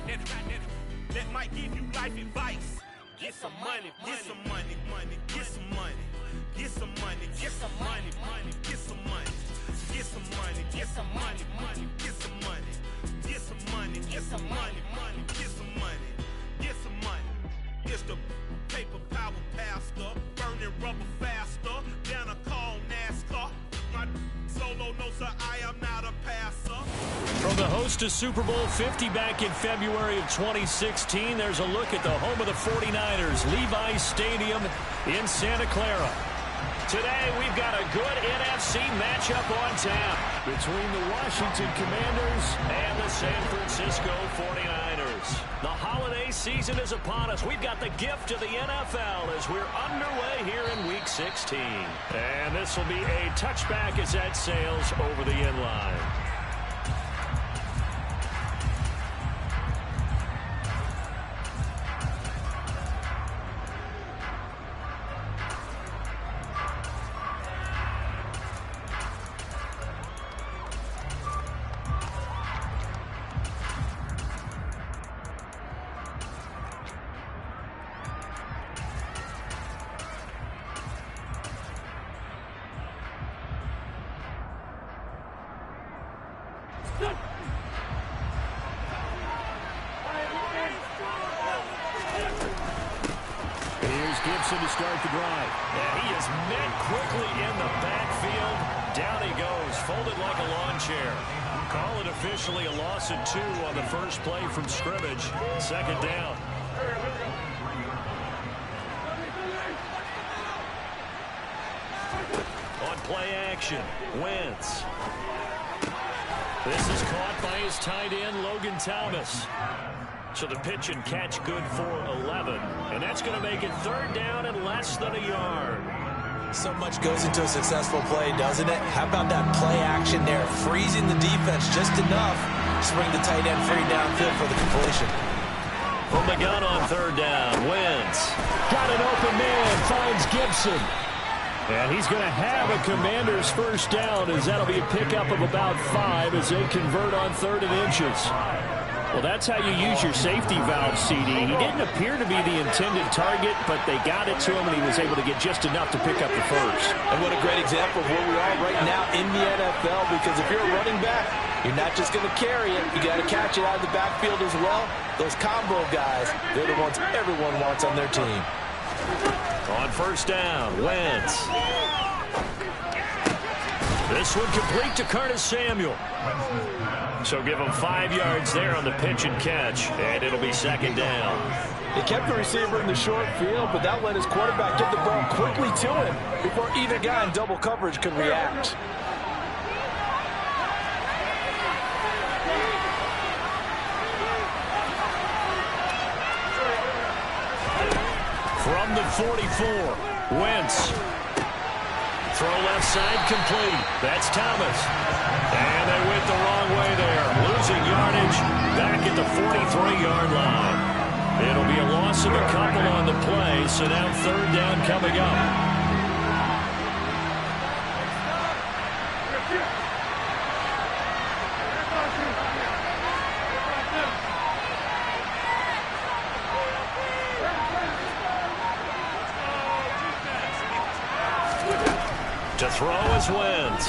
that might give you life advice. Get some money, get some money, get some money, get some money, get some money, get some money, get some money, get some money, get some money, get some money, get some money, get some money, get some money. It's the paper power pastor, burning rubber faster than a call NASCAR. My solo no sir, I am not a passer. From the host to Super Bowl 50 back in February of 2016, there's a look at the home of the 49ers, Levi's Stadium in Santa Clara. Today, we've got a good NFC matchup on tap between the Washington Commanders and the San Francisco 49ers. The holiday season is upon us. We've got the gift of the NFL as we're underway here in Week 16. And this will be a touchback as that sails over the end line. Gibson to start the drive. And he is met quickly in the backfield. Down he goes, folded like a lawn chair. Call it officially a loss of 2 on the first play from scrimmage. Second down. On play action, Wentz. This is caught by his tight end, Logan Thomas. So the pitch and catch good for 11. And that's going to make it third down and less than a yard. So much goes into a successful play, doesn't it? How about that play action there? Freezing the defense just enough to bring the tight end free downfield for the completion. From the gun on third down, Wentz. Got an open man, finds Gibson. And he's going to have a Commander's first down as that'll be a pickup of about 5 as they convert on 3rd and inches. Well, that's how you use your safety valve, CD. He didn't appear to be the intended target, but they got it to him, and he was able to get just enough to pick up the first. And what a great example of where we are right now in the NFL, because if you're a running back, you're not just going to carry it. You got to catch it out of the backfield as well. Those combo guys, they're the ones everyone wants on their team. On first down, Wentz. This one complete to Curtis Samuel. So give him 5 yards there on the pitch and catch, and it'll be second down. They kept the receiver in the short field, but that let his quarterback get the ball quickly to him before either guy in double coverage could react. From the 44, Wentz. Throw left side complete. That's Thomas. And they went the wrong way there. Losing yardage back at the 43-yard line. It'll be a loss of a couple on the play, so now third down coming up. To throw is Wentz.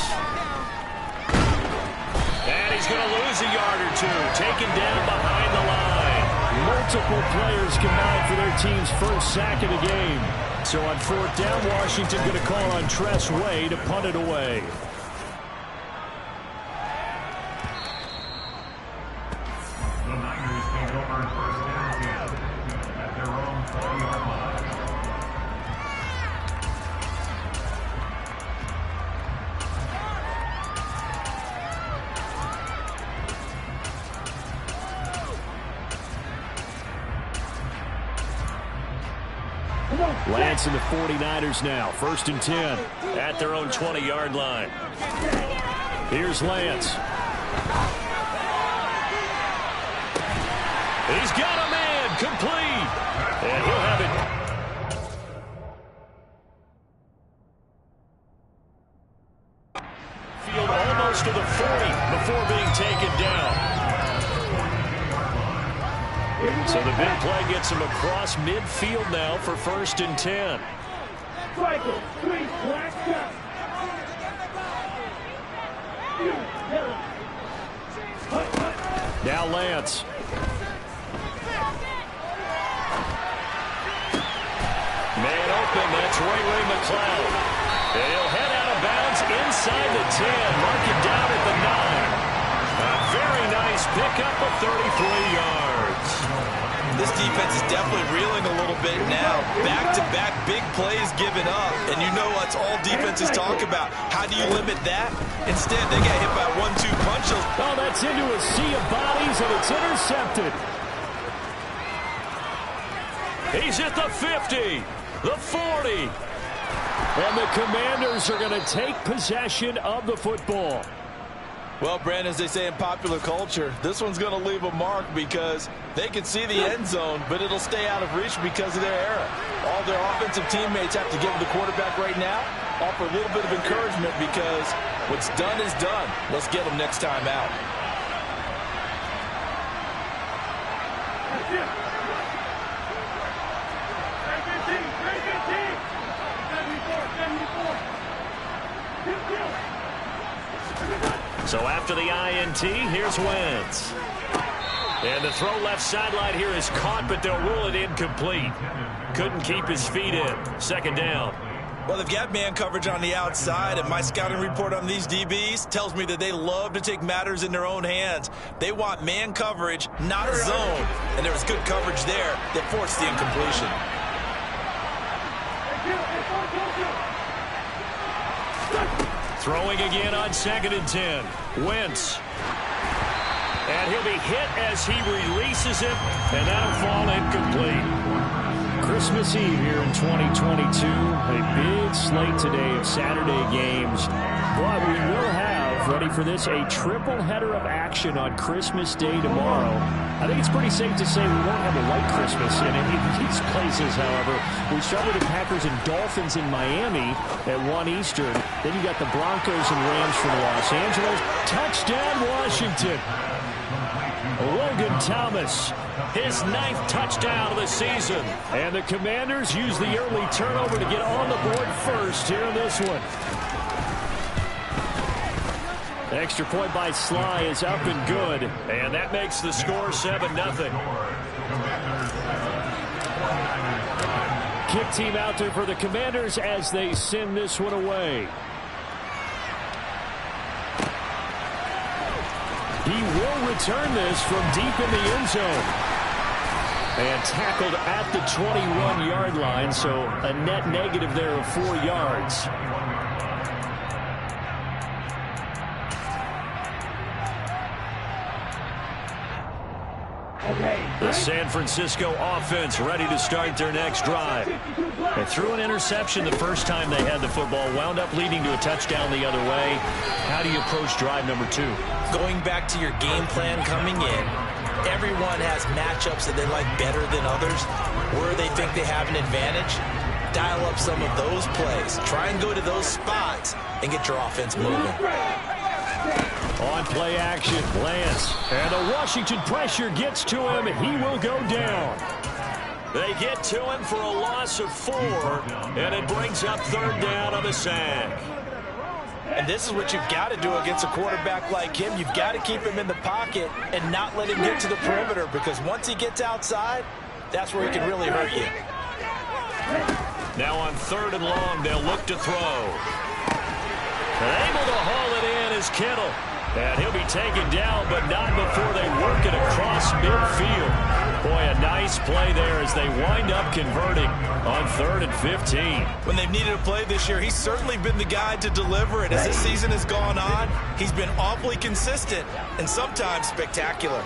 And he's going to lose a yard or 2. Taken down behind the line. Multiple players combined for their team's first sack of the game. So on fourth down, Washington going to call on Tress Way to punt it away. The Niners take over first down at their own 40-yard line. Lance and the 49ers now. 1st and 10 at their own 20-yard line. Here's Lance. He's got a man complete. And he'll have it. Field almost to the 40 before being taken down. So the big play gets him across midfield now for 1st and 10. Now Lance. Man open, that's Ray McCloud. And he'll head out of bounds inside the 10, mark it down at the 9. A very nice pickup of 33 yards. This defense is definitely reeling a little bit now. Back-to-back big plays given up. And you know that's all defenses talk about. How do you limit that? Instead, they got hit by a 1-2 punch. Oh, that's into a sea of bodies, and it's intercepted. He's at the 50, the 40. And the Commanders are going to take possession of the football. Well, Brandon, as they say in popular culture, this one's going to leave a mark because they can see the end zone, but it'll stay out of reach because of their error. All their offensive teammates have to give the quarterback right now, offer a little bit of encouragement because what's done is done. Let's get them next time out. So after the INT, here's Wentz. And the throw left sideline here is caught, but they'll rule it incomplete. Couldn't keep his feet in. 2nd down. Well, they've got man coverage on the outside, and my scouting report on these DBs tells me that they love to take matters in their own hands. They want man coverage, not zone. And there was good coverage there that forced the incompletion. Throwing again on 2nd and 10. Wentz. And he'll be hit as he releases it, and that'll fall incomplete. Christmas Eve here in 2022. A big slate today of Saturday games. But we will have, ready for this, a triple header of action on Christmas Day tomorrow. I think it's pretty safe to say we won't have a white Christmas in any of these places, however. We start with the Packers and Dolphins in Miami at 1 Eastern. Then you got the Broncos and Rams from Los Angeles. Touchdown, Washington. Logan Thomas, his 9th touchdown of the season. And the Commanders use the early turnover to get on the board first here in this one. Extra point by Sly is up and good. And that makes the score 7-0. Kick team out there for the Commanders as they send this one away. He will return this from deep in the end zone. And tackled at the 21-yard line, so a net negative there of 4 yards. The San Francisco offense ready to start their next drive. They threw an interception the first time they had the football, wound up leading to a touchdown the other way. How do you approach drive number 2? Going back to your game plan coming in, everyone has matchups that they like better than others, where they think they have an advantage. Dial up some of those plays. Try and go to those spots and get your offense moving. On play action, Lance. And the Washington pressure gets to him. He will go down. They get to him for a loss of 4, and it brings up 3rd down on the sack. And this is what you've got to do against a quarterback like him. You've got to keep him in the pocket and not let him get to the perimeter, because once he gets outside, that's where he can really hurt you. Now on 3rd and long, they'll look to throw. And able to haul it in is Kittle. And he'll be taken down, but not before they work it across midfield. Boy, a nice play there as they wind up converting on 3rd and 15. When they've needed a play this year, he's certainly been the guy to deliver it. As this season has gone on, he's been awfully consistent and sometimes spectacular.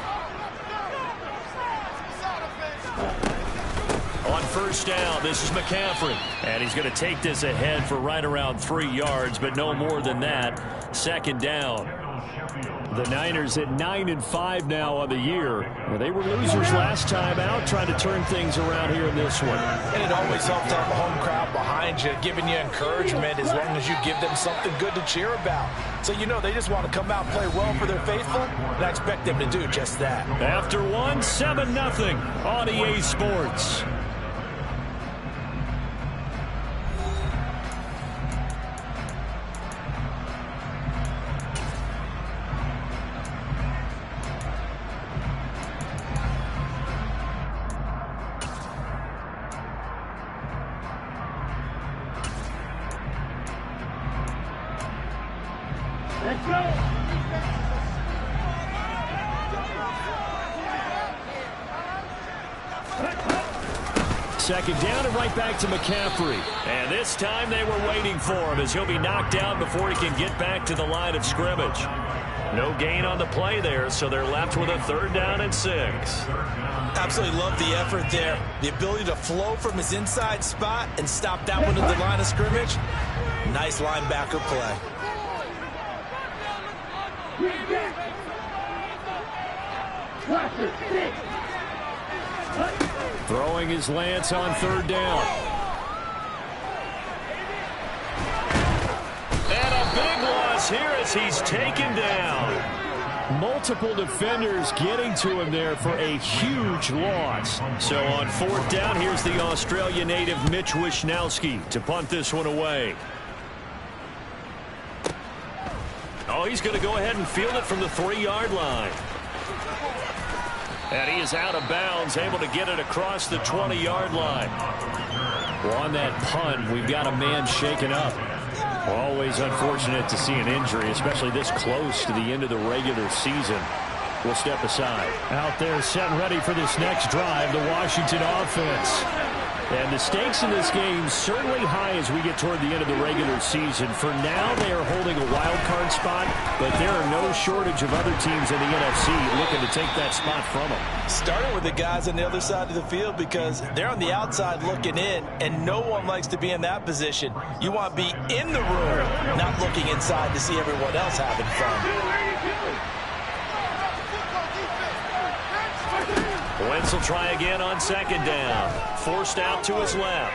On 1st down, this is McCaffrey. And he's going to take this ahead for right around 3 yards, but no more than that. 2nd down. The Niners at 9-5 now on the year. Well, they were losers last time out, trying to turn things around here in this one. And it always helps to have a home crowd behind you, giving you encouragement as long as you give them something good to cheer about. So you know they just want to come out and play well for their faithful, and I expect them to do just that. After one, 7-0 on EA Sports. Let's go! Second down and right back to McCaffrey. And this time they were waiting for him as he'll be knocked down before he can get back to the line of scrimmage. No gain on the play there, so they're left with a 3rd down and 6. Absolutely love the effort there. The ability to flow from his inside spot and stop that one at the line of scrimmage. Nice linebacker play. Throwing is Lance on 3rd down. And a big loss here as he's taken down. Multiple defenders getting to him there for a huge loss. So on 4th down, here's the Australia native Mitch Wishnowsky to punt this one away. Oh, he's going to go ahead and field it from the 3-yard line. And he is out of bounds, able to get it across the 20-yard line. Well, on that punt, we've got a man shaken up. Always unfortunate to see an injury, especially this close to the end of the regular season. We'll step aside. Out there set and ready for this next drive, the Washington offense. And the stakes in this game certainly high as we get toward the end of the regular season. For now, they are holding a wild card spot, but there are no shortage of other teams in the NFC looking to take that spot from them. Starting with the guys on the other side of the field because they're on the outside looking in, and no one likes to be in that position. You want to be in the room, not looking inside to see everyone else having fun. Wentz will try again on 2nd down. Forced out to his left.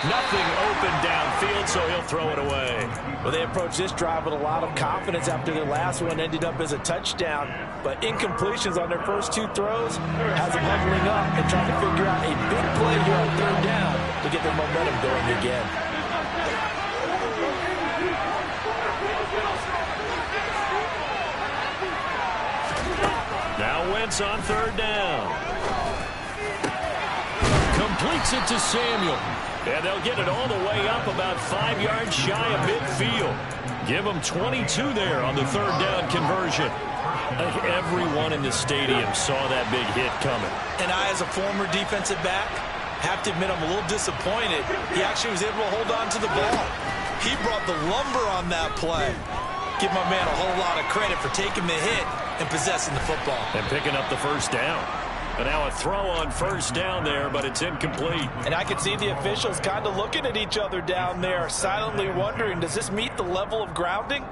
Nothing open downfield, so he'll throw it away. Well, they approached this drive with a lot of confidence after their last one ended up as a touchdown. But incompletions on their first 2 throws has them huddling up and trying to figure out a big play here on 3rd down to get their momentum going again. Now Wentz on 3rd down. Completes it to Samuel. And they'll get it all the way up about 5 yards shy of midfield. Give them 22 there on the 3rd down conversion. I think everyone in the stadium saw that big hit coming. And I, as a former defensive back, have to admit I'm a little disappointed. He actually was able to hold on to the ball. He brought the lumber on that play. Give my man a whole lot of credit for taking the hit and possessing the football. And picking up the 1st down. And now a throw on 1st down there, but it's incomplete. And I can see the officials kind of looking at each other down there, silently wondering, does this meet the level of grounding?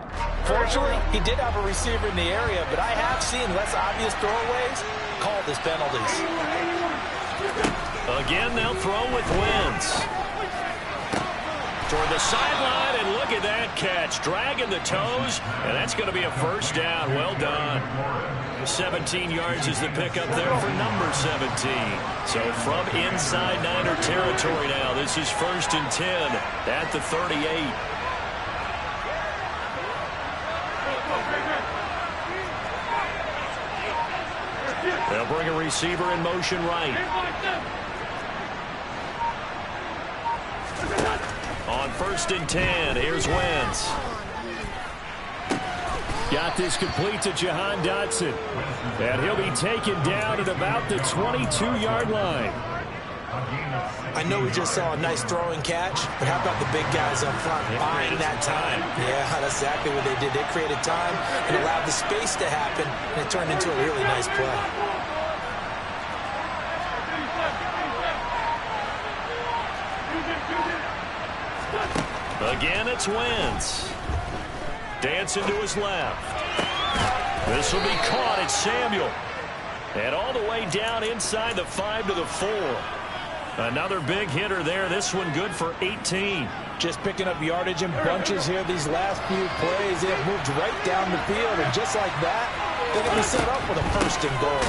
Fortunately, he did have a receiver in the area, but I have seen less obvious throwaways called as penalties. Again, they'll throw with Wentz. Toward the sideline, and look at that catch. Dragging the toes, and that's going to be a 1st down. Well done. 17 yards is the pickup there for number 17. So from inside Niner territory now, this is 1st and 10 at the 38. They'll bring a receiver in motion right. On 1st and 10, here's Wentz. Got this complete to Jahan Dotson. And he'll be taken down at about the 22-yard line. I know we just saw a nice throwing catch, but how about the big guys up front buying that time? Yeah, that's exactly what they did. They created time and allowed the space to happen, and it turned into a really nice play. Again, it's Wentz. Dancing to his left. This will be caught at Samuel. And all the way down inside the 5 to the 4. Another big hitter there. This one good for 18. Just picking up yardage in bunches here these last few plays. They have moved right down the field, and just like that, they're going to be set up for the 1st and goal.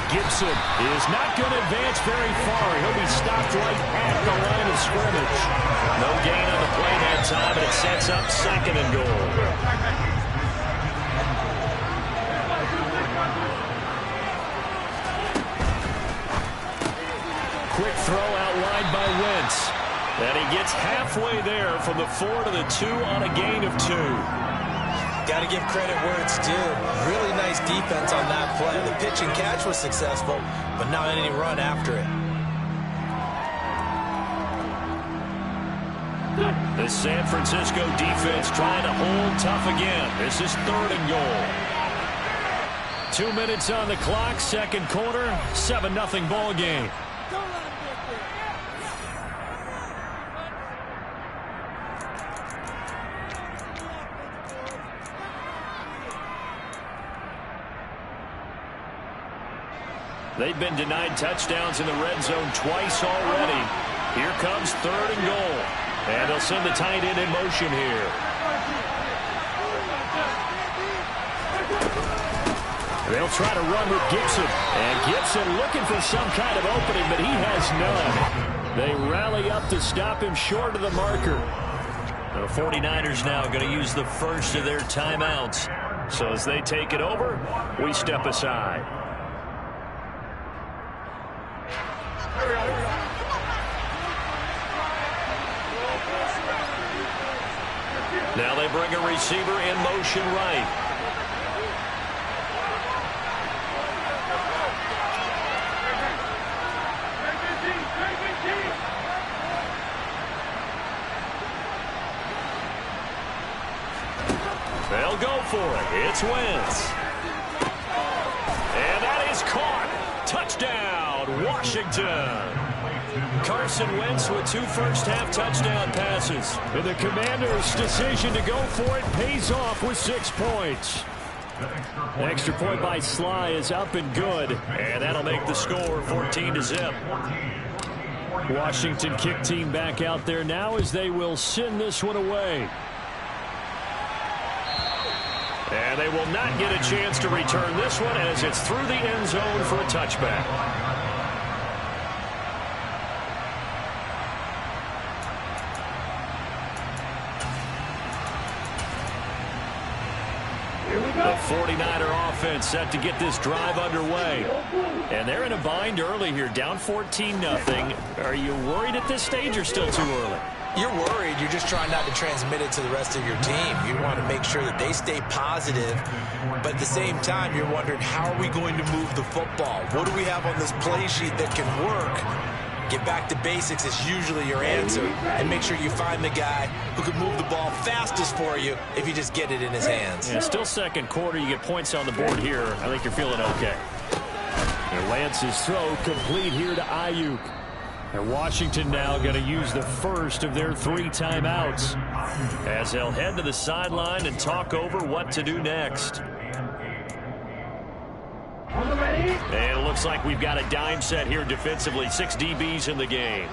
Gibson is not going to advance very far. He'll be stopped right at the line of scrimmage. No gain on the play that time, and it sets up 2nd and goal. Quick throw out wide by Wentz. And he gets halfway there from the 4 to the 2 on a gain of 2. Got to give credit where it's due. Really nice defense on that play. The pitch and catch was successful, but not any run after it. The San Francisco defense trying to hold tough again. This is 3rd and goal. 2 minutes on the clock, 2nd quarter, 7-0 ball game. They've been denied touchdowns in the red zone twice already. Here comes 3rd and goal. And they'll send the tight end in motion here. They'll try to run with Gibson. And Gibson looking for some kind of opening, but he has none. They rally up to stop him short of the marker. The 49ers now going to use the first of their timeouts. So as they take it over, we step aside. Now they bring a receiver in motion right. They'll go for it. It's Wentz. And that is caught. Touchdown, Washington. Carson Wentz with 2 first-half touchdown passes. And the Commanders' decision to go for it pays off with 6 points. Extra point by Sly is up and good. And that'll make the score 14-0. Washington kick team back out there now as they will send this one away. And they will not get a chance to return this one as it's through the end zone for a touchback. The 49er offense set to get this drive underway. And they're in a bind early here, down 14-0. Are you worried at this stage or still too early? You're worried. You're just trying not to transmit it to the rest of your team. You want to make sure that they stay positive. But at the same time, you're wondering, how are we going to move the football? What do we have on this play sheet that can work? Get back to basics is usually your answer. And make sure you find the guy who can move the ball fastest for you if you just get it in his hands. Yeah, still 2nd quarter. You get points on the board here. I think you're feeling okay. And Lance's throw complete here to Ayuk. And Washington now going to use the first of their 3 timeouts as they'll head to the sideline and talk over what to do next. And it looks like we've got a dime set here defensively. 6 DBs in the game.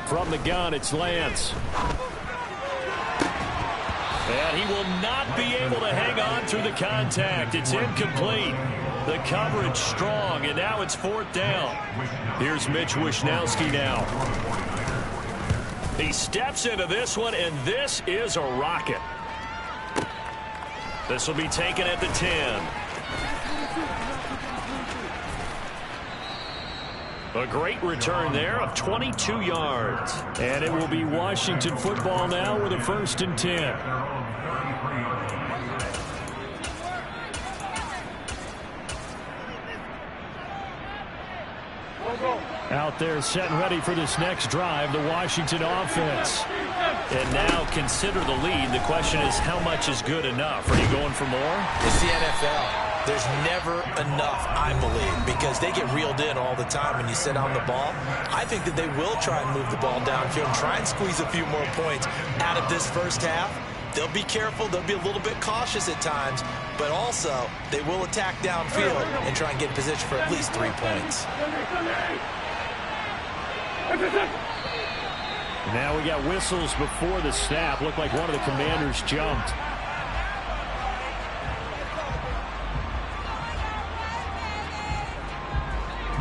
From the gun, it's Lance. And he will not be able to hang on through the contact. It's incomplete. The coverage strong, and now it's 4th down. Here's Mitch Wishnowsky now. He steps into this one, and this is a rocket. This will be taken at the 10. A great return there of 22 yards. And it will be Washington football now with a 1st and 10. Out there set and ready for this next drive, the Washington offense. And now consider the lead. The question is, how much is good enough? Are you going for more? It's the NFL. There's never enough, I believe, because they get reeled in all the time when you sit on the ball. I think that they will try and move the ball downfield and try and squeeze a few more points out of this first half. they'll be careful. They'll be a little bit cautious at times, but also they will attack downfield and try and get in position for at least 3 points. Now we got whistles before the snap. Looked like one of the Commanders jumped.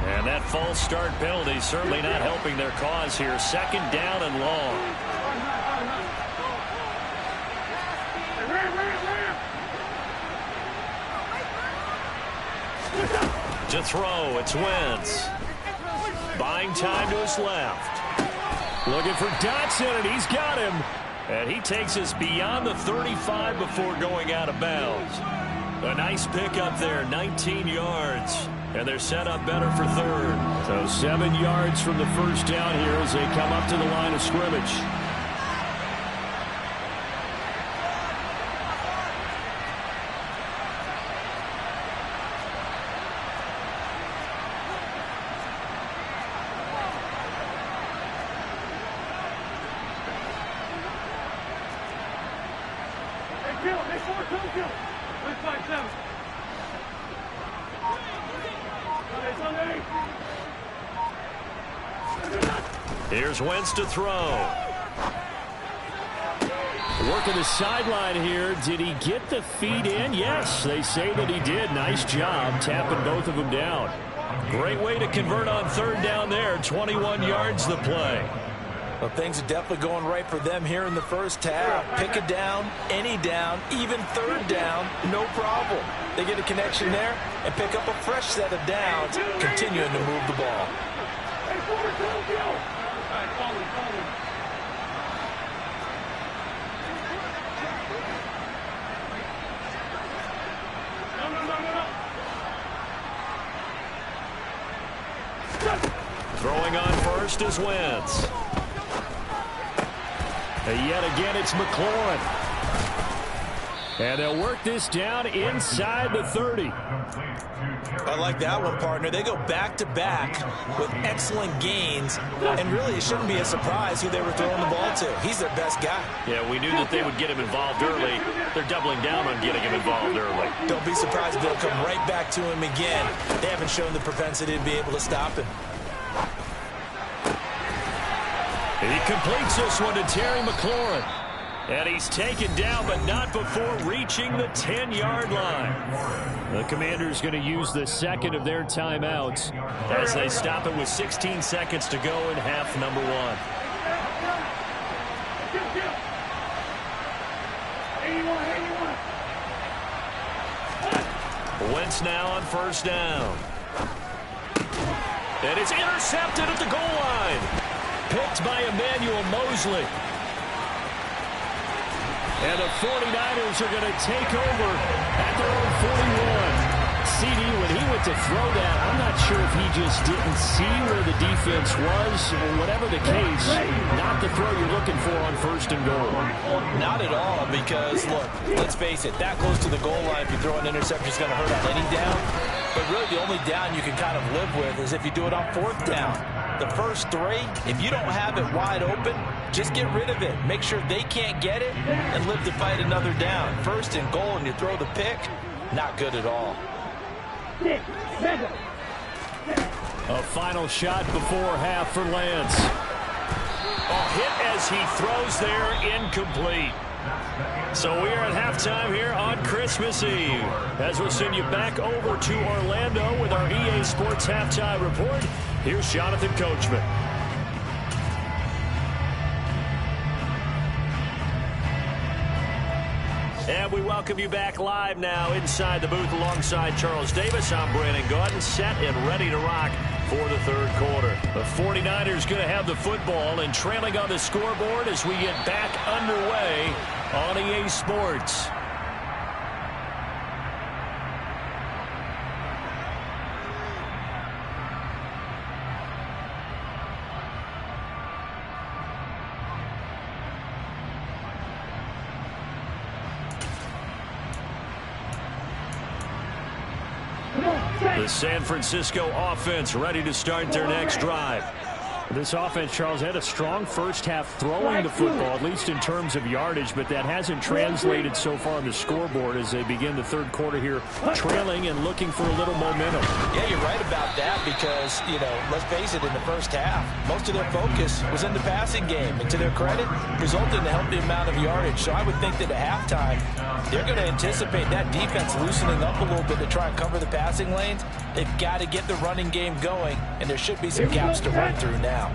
And that false start penalty certainly not helping their cause here. 2nd down and long. To throw, it's Wentz. Buying time to his left. Looking for Dotson, and he's got him. And he takes us beyond the 35 before going out of bounds. A nice pickup there, 19 yards. And they're set up better for 3rd. So 7 yards from the first down here as they come up to the line of scrimmage. Here's Wentz to throw. Working the sideline here. Did he get the feet in? Yes, they say that he did. Nice job tapping both of them down. Great way to convert on 3rd down there. 21 yards the play. Well, things are definitely going right for them here in the first half. Pick a down, any down, even 3rd down, no problem. They get a connection there and pick up a fresh set of downs, continuing to move the ball. Throwing on first is Wentz. And yet again, it's McLaurin. And they'll work this down inside the 30. I like that one, partner. They go back-to-back with excellent gains, and really it shouldn't be a surprise who they were throwing the ball to. He's their best guy. Yeah, we knew that they would get him involved early. They're doubling down on getting him involved early. Don't be surprised if they'll come right back to him again. They haven't shown the propensity to be able to stop him. He completes this one to Terry McLaurin. And he's taken down, but not before reaching the 10-yard line. The Commanders going to use the 2nd of their timeouts as they stop it with 16 seconds to go in half number 1. Wentz now on 1st down. And it's intercepted at the goal line. Picked by Emmanuel Mosley. And the 49ers are going to take over at their own 41. CD, when he went to throw that, I'm not sure if he just didn't see where the defense was. Whatever the case, not the throw you're looking for on 1st and goal. Not at all, because, look, let's face it, that close to the goal line, if you throw an interception, it's going to hurt on any down. But really, the only down you can kind of live with is if you do it on 4th down. The first 3, if you don't have it wide open, just get rid of it. Make sure they can't get it and live to fight another down. 1st and goal and you throw the pick, not good at all. A final shot before half for Lance. A hit as he throws there, incomplete. So we are at halftime here on Christmas Eve as we'll send you back over to Orlando with our EA Sports Halftime Report. Here's Jonathan Coachman. And we welcome you back live now inside the booth alongside Charles Davis. I'm Brandon Gaudin, set and ready to rock for the 3rd quarter. The 49ers going to have the football and trailing on the scoreboard as we get back underway on EA Sports. The San Francisco offense ready to start their next drive. This offense, Charles, had a strong first half throwing the football, at least in terms of yardage, but that hasn't translated so far on the scoreboard as they begin the third quarter here, trailing and looking for a little momentum. Yeah, you're right about that because, let's face it, in the first half, most of their focus was in the passing game. And to their credit, resulted in a healthy amount of yardage. So I would think that at halftime, they're going to anticipate that defense loosening up a little bit to try and cover the passing lanes. They've got to get the running game going, and there should be some gaps to run through now.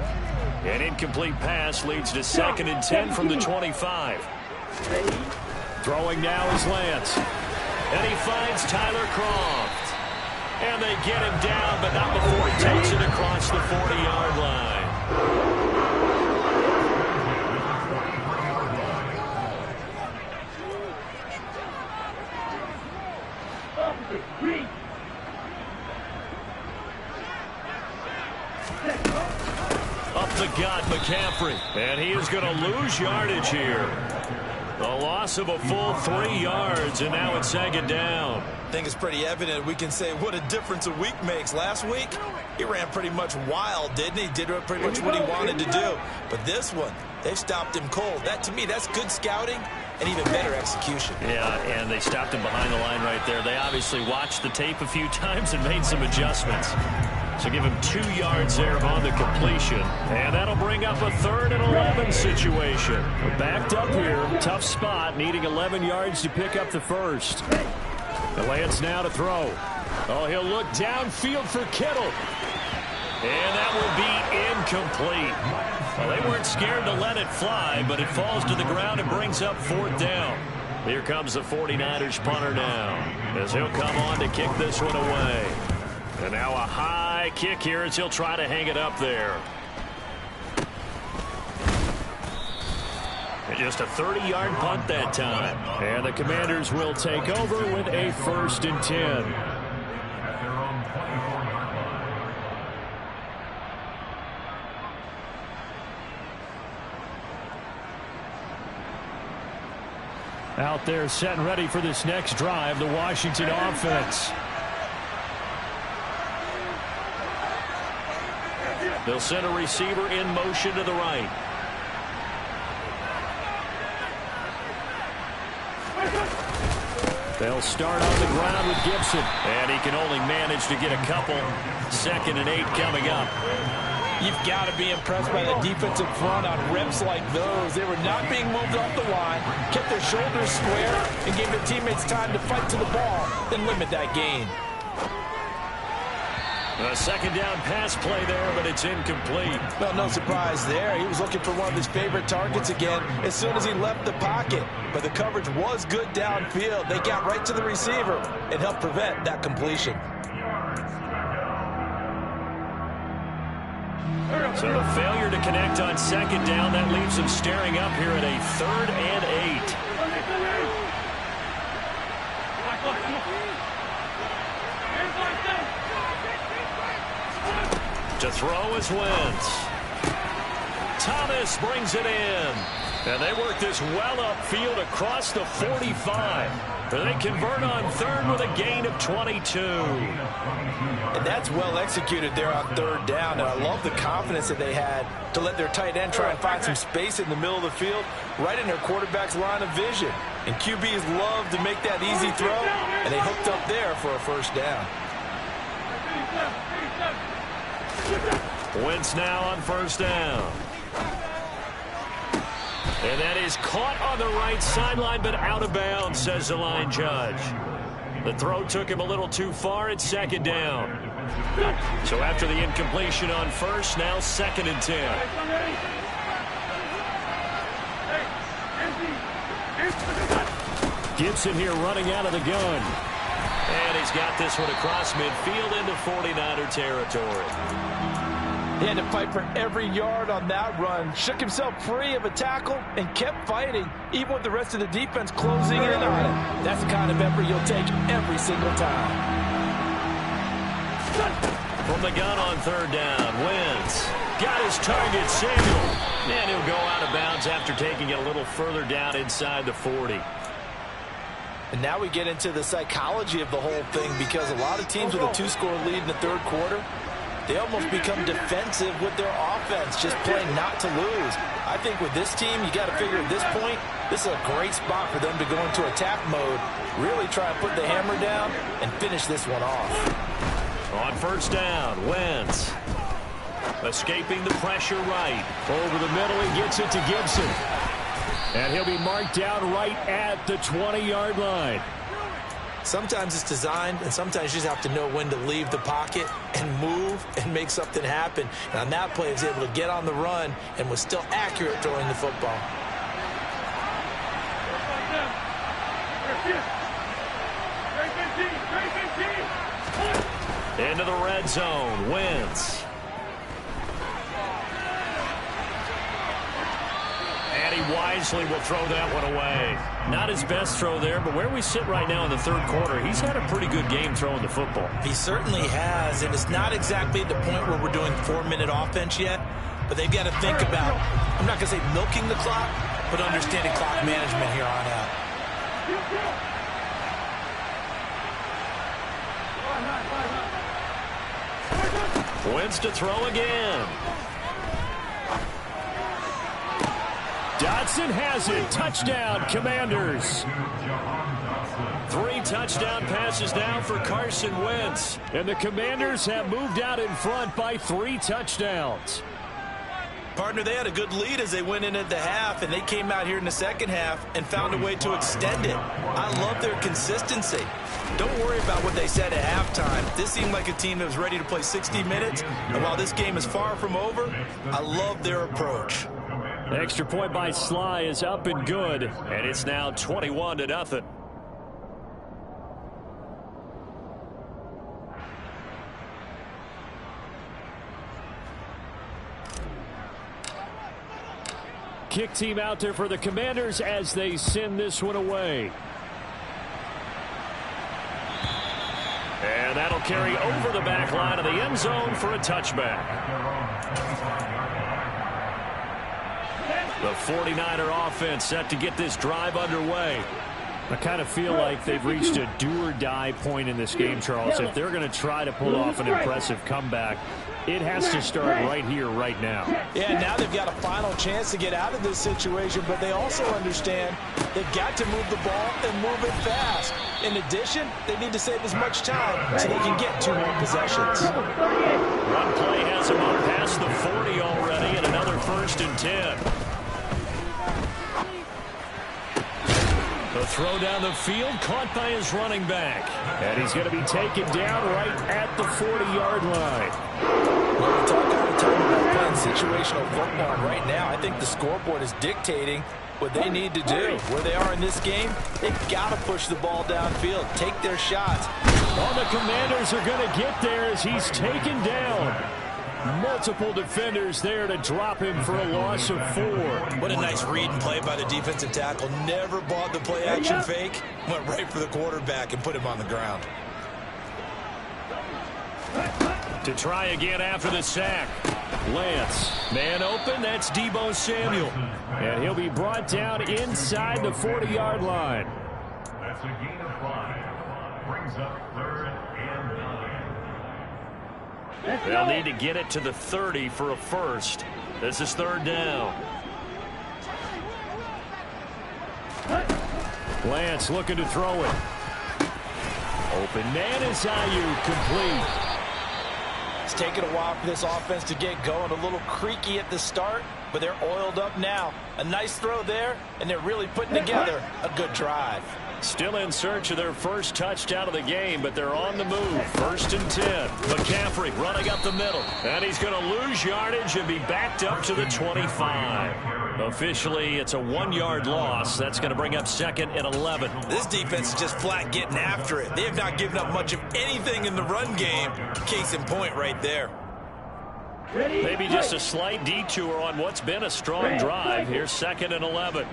An incomplete pass leads to 2nd and 10 from the 25. Throwing now is Lance. And he finds Tyler Kroft. And they get him down, but not before he takes it across the 40-yard line. Up the gut, McCaffrey. And he is going to lose yardage here. A loss of a full 3 yards, and now it's 2nd down. I think it's pretty evident we can say what a difference a week makes. Last week, he ran pretty much wild, didn't he? Did pretty much what he wanted to do. But this one, they stopped him cold. That, to me, that's good scouting and even better execution. Yeah, and they stopped him behind the line right there. They obviously watched the tape a few times and made some adjustments. So give him 2 yards there on the completion. And that'll bring up a 3rd and 11 situation. We're backed up here. Tough spot, needing 11 yards to pick up the first. The Lance now to throw. Oh, he'll look downfield for Kittle. And that will be incomplete. Well, they weren't scared to let it fly, but it falls to the ground and brings up 4th down. Here comes the 49ers punter now, as he'll come on to kick this one away. And now a high kick here as he'll try to hang it up there. And just a 30-yard punt that time. And the Commanders will take over with a 1st and 10. Out there set and ready for this next drive, the Washington offense. They'll send a receiver in motion to the right. They'll start on the ground with Gibson. And he can only manage to get a couple. 2nd and 8 coming up. You've got to be impressed by the defensive front on reps like those. They were not being moved off the line, kept their shoulders square, and gave their teammates time to fight to the ball, then limit that gain. A 2nd down pass play there, but it's incomplete. Well, no surprise there. He was looking for one of his favorite targets again as soon as he left the pocket. But the coverage was good downfield. They got right to the receiver and helped prevent that completion. So a failure to connect on 2nd down. That leaves them staring up here at a 3rd and 8. To throw is Wentz. Thomas brings it in. And they work this well upfield across the 45. They convert on 3rd with a gain of 22. And that's well executed there on 3rd down. And I love the confidence that they had to let their tight end try and find some space in the middle of the field, right in their quarterback's line of vision. And QBs love to make that easy throw, and they hooked up there for a 1st down. Wentz now on 1st down. And that is caught on the right sideline, but out of bounds, says the line judge. The throw took him a little too far. It's 2nd down. So after the incompletion on 1st, now 2nd and 10. Gibson here running out of the gun. And he's got this one across midfield into 49er territory. He had to fight for every yard on that run. Shook himself free of a tackle and kept fighting, even with the rest of the defense closing in on him. That's the kind of effort you'll take every single time. From the gun on 3rd down, Wentz got his target, Samuel. And he'll go out of bounds after taking it a little further down inside the 40. And now we get into the psychology of the whole thing, because a lot of teams with a 2-score lead in the 3rd quarter, they almost become defensive with their offense, just playing not to lose. I think with this team, you got to figure at this point, this is a great spot for them to go into attack mode, really try and put the hammer down and finish this one off. On first down, Wentz. Escaping the pressure right. Over the middle, he gets it to Gibson. And he'll be marked down right at the 20-yard line. Sometimes it's designed, and sometimes you just have to know when to leave the pocket and move and make something happen. And on that play, he was able to get on the run and was still accurate throwing the football. Into the red zone, Wentz. And he wisely will throw that one away. Not his best throw there, but where we sit right now in the third quarter, he's had a pretty good game throwing the football. He certainly has, and it's not exactly at the point where we're doing 4-minute offense yet, but they've got to think about, I'm not going to say milking the clock, but understanding clock management here on out. Wentz to throw again. Dotson has it. Touchdown, Commanders. 3 touchdown passes now for Carson Wentz. And the Commanders have moved out in front by 3 touchdowns. Partner, they had a good lead as they went in at the half, and they came out here in the second half and found a way to extend it. I love their consistency. Don't worry about what they said at halftime. This seemed like a team that was ready to play 60 minutes, and while this game is far from over, I love their approach. Extra point by Sly is up and good, and it's now 21-0. Kick team out there for the Commanders as they send this one away. And that'll carry over the back line of the end zone for a touchback. The 49er offense set to get this drive underway. I kind of feel like they've reached a do-or-die point in this game, Charles. If they're going to try to pull off an impressive comeback, it has to start right here, right now. Yeah, now they've got a final chance to get out of this situation, but they also understand they've got to move the ball and move it fast. In addition, they need to save as much time so they can get 2 more possessions. One play has them on past the 40 already, and another 1st and 10. The throw down the field, caught by his running back. And he's going to be taken down right at the 40-yard line. Well, we talk all the time about playing situational football. And right now, I think the scoreboard is dictating what they need to do. Where they are in this game, they've got to push the ball downfield, take their shots. Well, the Commanders are going to get there as he's taken down. Multiple defenders there to drop him for a loss of 4. What a nice read and play by the defensive tackle. Never bought the play-action fake. Went right for the quarterback and put him on the ground. To try again after the sack. Lance, man open, that's Deebo Samuel. And he'll be brought down inside the 40-yard line. That's a gain of 5. Brings up 3rd and 9. They'll need to get it to the 30 for a first. This is 3rd down. Lance looking to throw it. Open man is Ayuk, complete. It's taken a while for this offense to get going. A little creaky at the start, but they're oiled up now. A nice throw there, and they're really putting together a good drive. Still in search of their first touchdown of the game, but they're on the move. 1st and 10. McCaffrey running up the middle. And he's going to lose yardage and be backed up to the 25. Officially, it's a 1-yard loss. That's going to bring up 2nd and 11. This defense is just flat getting after it. They have not given up much of anything in the run game. Case in point right there. Maybe just a slight detour on what's been a strong drive. Here's 2nd and 11.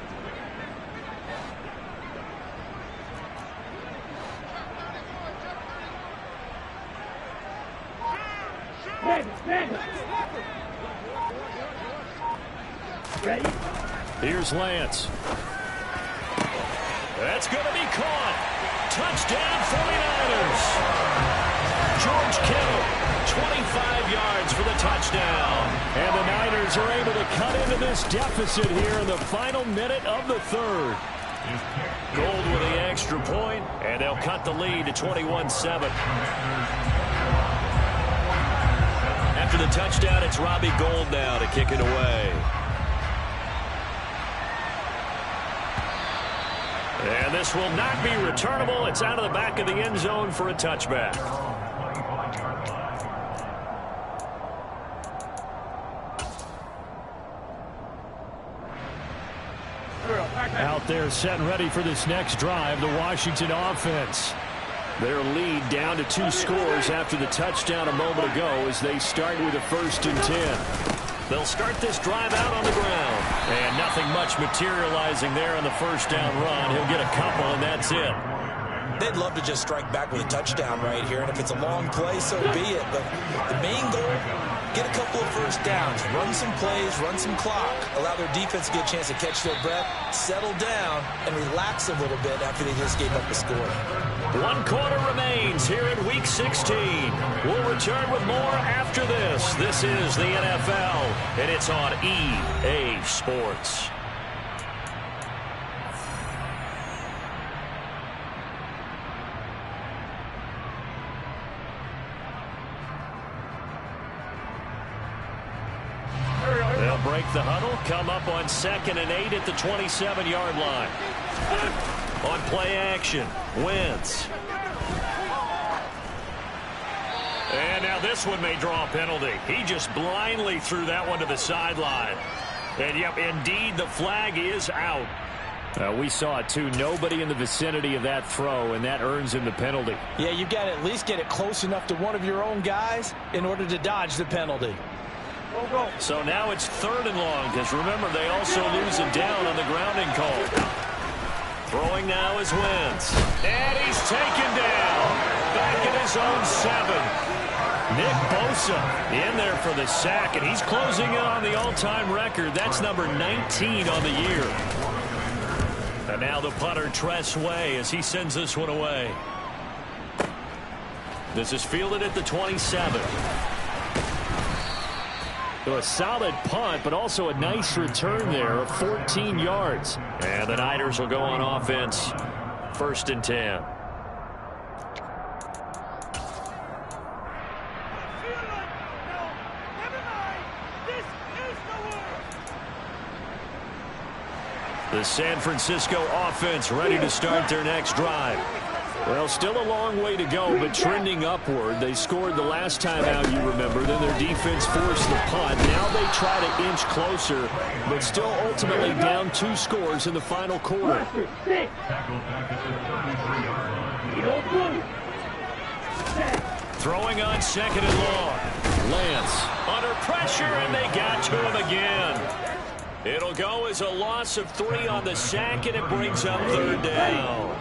Ready? Here's Lance. That's going to be caught. Touchdown 49ers. George Kittle 25 yards for the touchdown. And the Niners are able to cut into this deficit here in the final minute of the third. Gold with the extra point, and they'll cut the lead to 21-7. After the touchdown, it's Robbie Gould now to kick it away. And this will not be returnable. It's out of the back of the end zone for a touchback. Out there set and ready for this next drive, the Washington offense. Their lead down to 2 scores after the touchdown a moment ago as they start with a 1st and 10. They'll start this drive out on the ground. And nothing much materializing there on the 1st down run. He'll get a couple, and that's it. They'd love to just strike back with a touchdown right here, and if it's a long play, so be it. But the main goal, get a couple of 1st downs, run some plays, run some clock, allow their defense to get a chance to catch their breath, settle down, and relax a little bit after they just gave up a score. 1 quarter remains here in Week 16. We'll return with more after this. This is the NFL, and it's on EA Sports. They'll break the huddle, come up on 2nd and 8 at the 27-yard line. On play action, Wentz. And now this one may draw a penalty. He just blindly threw that one to the sideline. And, yep, indeed, the flag is out. We saw it, too. Nobody in the vicinity of that throw, and that earns him the penalty. Yeah, you've got to at least get it close enough to one of your own guys in order to dodge the penalty. So now it's 3rd and long, because remember, they also lose a down on the grounding call. Throwing now is Wentz. And he's taken down. Back at his own 7. Nick Bosa in there for the sack, and he's closing in on the all-time record. That's number 19 on the year. And now the punter, Tress Way, as he sends this one away. This is fielded at the 27. So a solid punt, but also a nice return there of 14 yards. And the Niners will go on offense. 1st and 10. The San Francisco offense ready to start their next drive. Well, still a long way to go, but trending upward. They scored the last time out, you remember. Then their defense forced the punt. Now they try to inch closer, but still ultimately down 2 scores in the final quarter. Throwing on 2nd and long. Lance under pressure, and they got to him again. It'll go as a loss of 3 on the sack, and it brings up 3rd down.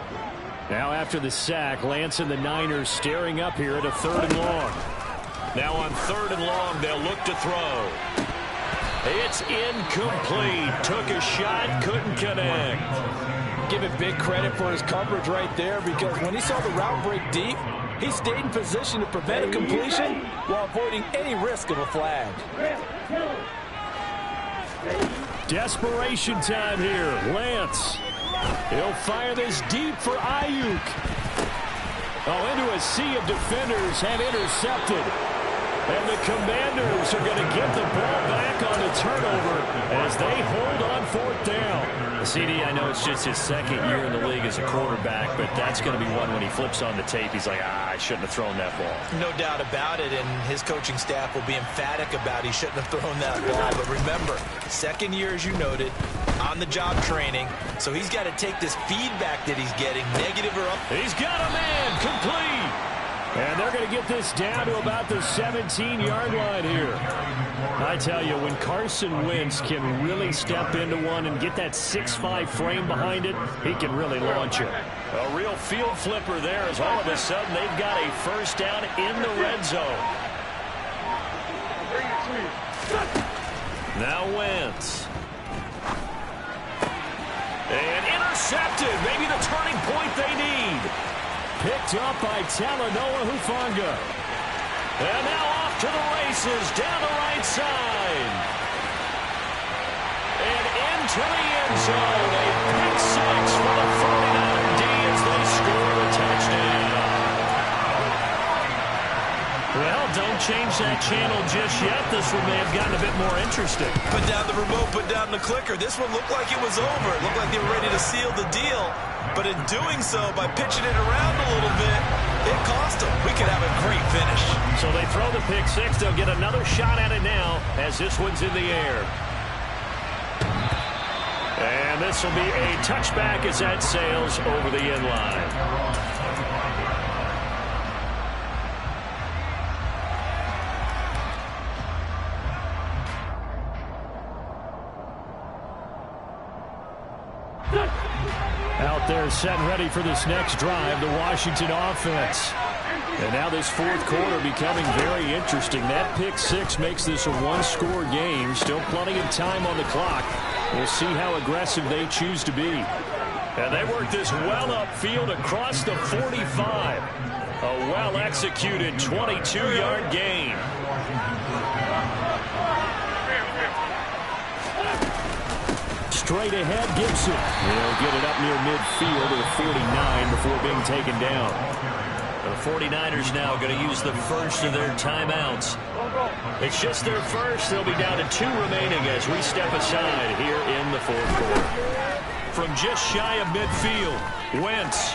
Now after the sack, Lance and the Niners staring up here at a 3rd and long. Now on 3rd and long, they'll look to throw. It's incomplete. Took a shot, couldn't connect. Give it big credit for his coverage right there, because when he saw the route break deep, he stayed in position to prevent a completion while avoiding any risk of a flag. Desperation time here. Lance. He'll fire this deep for Ayuk. Oh, into a sea of defenders have intercepted. And the Commanders are going to get the ball back on the turnover as they hold on 4th down. CD, I know it's just his 2nd year in the league as a quarterback, but that's going to be one when he flips on the tape. He's like, I shouldn't have thrown that ball. No doubt about it, and his coaching staff will be emphatic about he shouldn't have thrown that ball. But remember, 2nd year, as you noted, on-the-job training, so he's got to take this feedback that he's getting, negative or up. He's got a man, complete. And they're going to get this down to about the 17-yard line here. I tell you, when Carson Wentz can really step into one and get that 6'5" frame behind it, he can really launch it. A real field flipper there as all of a sudden they've got a 1st down in the red zone. Now Wentz. And intercepted. Maybe the turning point they need. Picked up by Talanoa Hufanga. And now off to the races down the right side. And into the end zone. A pick six for the 49er D as they score the touchdown. Well, don't change that channel just yet. This one may have gotten a bit more interesting. Put down the remote, put down the clicker. This one looked like it was over. It looked like they were ready to seal the deal. But in doing so, by pitching it around a little bit, it cost them. We could have a great finish. So they throw the pick six. They'll get another shot at it now as this one's in the air. And this will be a touchback as that sails over the end line. Out there set and ready for this next drive, the Washington offense. And now this fourth quarter becoming very interesting. That pick six makes this a one-score game. Still plenty of time on the clock. We'll see how aggressive they choose to be. And they work this well upfield across the 45. A well-executed 22-yard gain. Straight ahead, Gibson. They'll get it up near midfield to the 49 before being taken down. The 49ers now going to use the first of their timeouts. It's just their first. They'll be down to 2 remaining as we step aside here in the fourth quarter. From just shy of midfield, Wentz.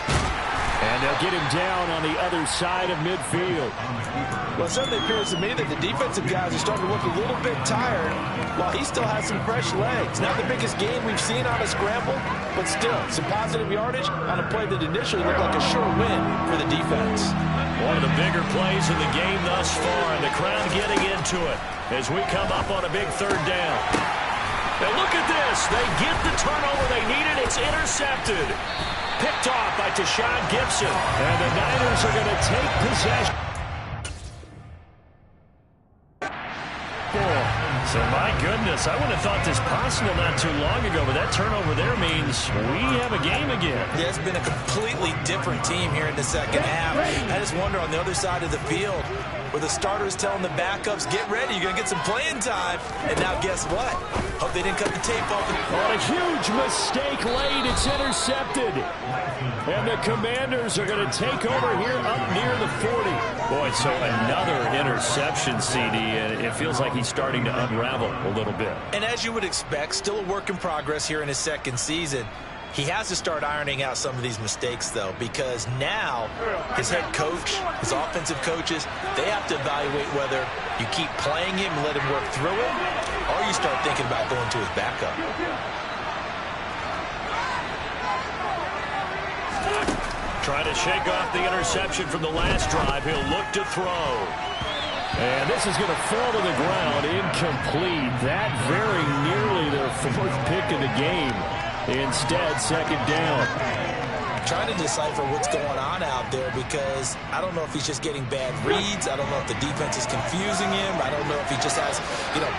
And they'll get him down on the other side of midfield. Well, it certainly appears to me that the defensive guys are starting to look a little bit tired while he still has some fresh legs. Not the biggest game we've seen on a scramble, but still some positive yardage on a play that initially looked like a sure win for the defense. One of the bigger plays in the game thus far, and the crowd getting into it as we come up on a big third down. Now look at this. They get the turnover they needed. It's intercepted. Picked off by Tashawn Gibson. And the Niners are going to take possession. So, my goodness, I wouldn't have thought this possible not too long ago, but that turnover there means we have a game again. Yeah, it's been a completely different team here in the second half. I just wonder on the other side of the field where the starters telling the backups, get ready, you're going to get some playing time. And now guess what? Hope they didn't cut the tape off. On a huge mistake late, it's intercepted. And the Commanders are going to take over here up near the 40. Boy, so another interception, CD, and it feels like he's starting to unravel a little bit. And as you would expect, still a work in progress here in his second season. He has to start ironing out some of these mistakes, though, because now his head coach, his offensive coaches, they have to evaluate whether you keep playing him and let him work through it, or you start thinking about going to his backup. Trying to shake off the interception from the last drive. He'll look to throw. And this is going to fall to the ground. Incomplete. That very nearly their fourth pick of the game. Instead, second down. Trying to decipher what's going on out there because I don't know if he's just getting bad reads. I don't know if the defense is confusing him. I don't know if he just has,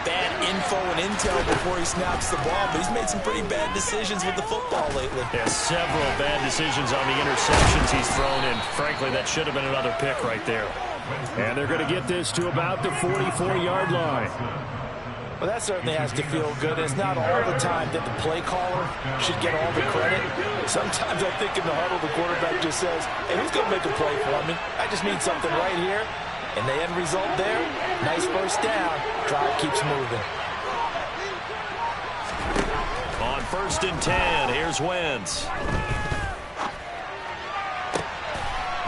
bad info and intel before he snaps the ball. But he's made some pretty bad decisions with the football lately. Yeah, several bad decisions on the interceptions he's thrown, and frankly, that should have been another pick right there. And they're going to get this to about the 44-yard line. Well, that certainly has to feel good. It's not all the time that the play caller should get all the credit. Sometimes I think in the huddle, the quarterback just says, hey, who's going to make a play for me? I just need something right here. And the end result there, nice first down. Drive keeps moving. On 1st and 10, here's Wentz.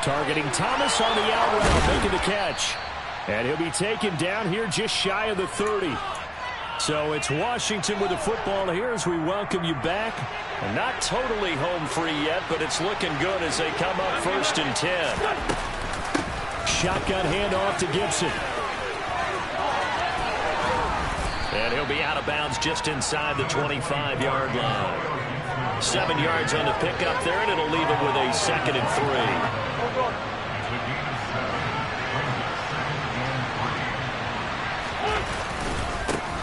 Targeting Thomas on the out route, making the catch. And he'll be taken down here just shy of the 30. So it's Washington with the football here as we welcome you back. Not totally home free yet, but it's looking good as they come up 1st and 10. Shotgun handoff to Gibson. And he'll be out of bounds just inside the 25-yard line. 7 yards on the pickup there, and it'll leave it with a 2nd and 3.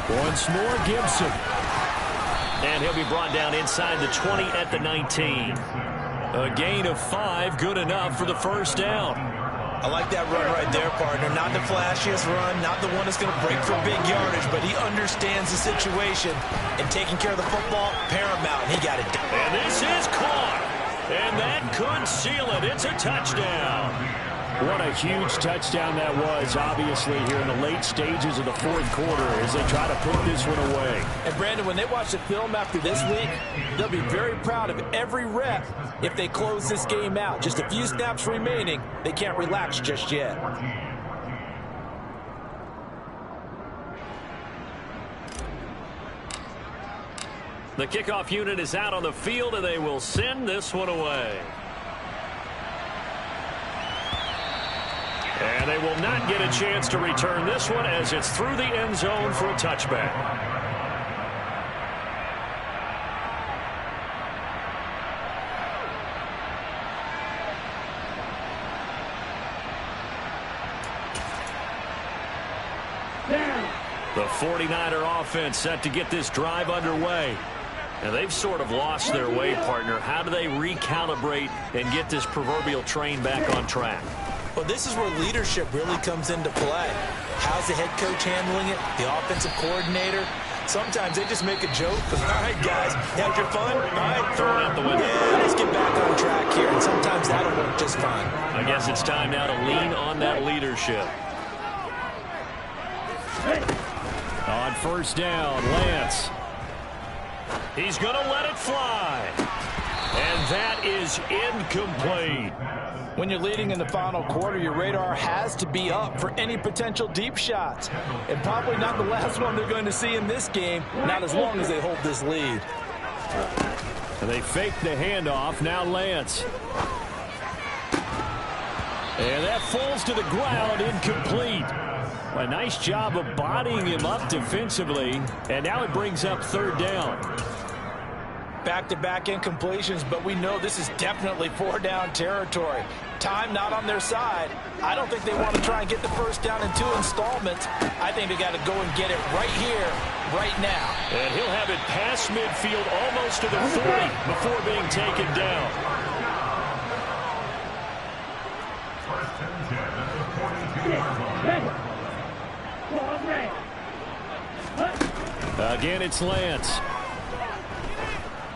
Once more, Gibson. And he'll be brought down inside the 20 at the 19. A gain of 5, good enough for the first down. I like that run right there, partner. Not the flashiest run, not the one that's going to break for big yardage, but he understands the situation, and taking care of the football, paramount, and he got it done. And this is caught, and that could seal it. It's a touchdown. What a huge touchdown that was, obviously, here in the late stages of the fourth quarter as they try to put this one away. And, Brandon, when they watch the film after this week, they'll be very proud of every rep if they close this game out. Just a few snaps remaining. They can't relax just yet. The kickoff unit is out on the field, and they will send this one away. And they will not get a chance to return this one as it's through the end zone for a touchback. The 49er offense set to get this drive underway. And they've sort of lost their way, partner. How do they recalibrate and get this proverbial train back on track? Well, this is where leadership really comes into play. How's the head coach handling it? The offensive coordinator? Sometimes they just make a joke. All right, guys, had your fun? All right, throw it out the window. Yeah, let's get back on track here. And sometimes that'll work just fine. I guess it's time now to lean on that leadership. On first down, Lance. He's going to let it fly. And that is incomplete. When you're leading in the final quarter, your radar has to be up for any potential deep shots. And probably not the last one they're going to see in this game, not as long as they hold this lead. And they fake the handoff. Now Lance. And that falls to the ground, incomplete. A nice job of bodying him up defensively. And now it brings up third down. Back-to-back incompletions, but we know this is definitely four-down territory. Time not on their side. I don't think they want to try and get the first down in 2 installments. I think they got to go and get it right here, right now. And he'll have it past midfield, almost to the 40 before being taken down. Again, it's Lance.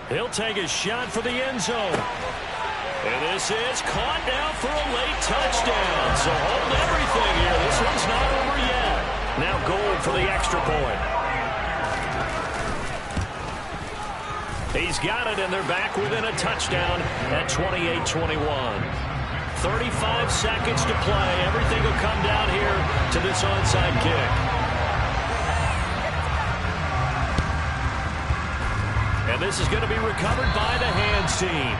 He'll take a shot for the end zone. And this is caught now for a late touchdown. So hold everything here. This one's not over yet. Now goal for the extra point. He's got it, and they're back within a touchdown at 28-21. 35 seconds to play. Everything will come down here to this onside kick. And this is going to be recovered by the hands team.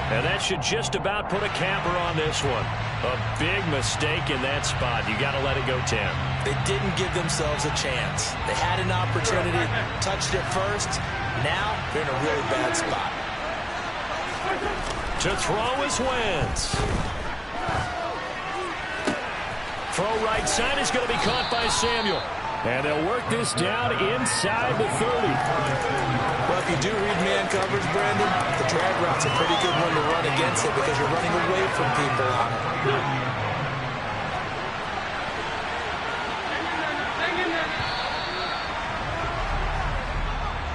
And that should just about put a capper on this one. A big mistake in that spot. You got to let it go, Tim. They didn't give themselves a chance. They had an opportunity, touched it first. Now they're in a really bad spot. To throw is Wentz. Throw right side is going to be caught by Samuel. And they'll work this down inside the 30. Well, if you do read man coverage, Brandon, the drag route's a pretty good one to run against it because you're running away from people on it.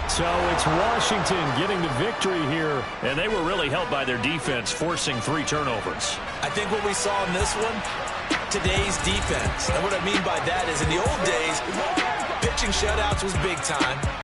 So it's Washington getting the victory here. And they were really helped by their defense, forcing 3 turnovers. I think what we saw in this one, today's defense. And what I mean by that is in the old days, pitching shutouts was big time.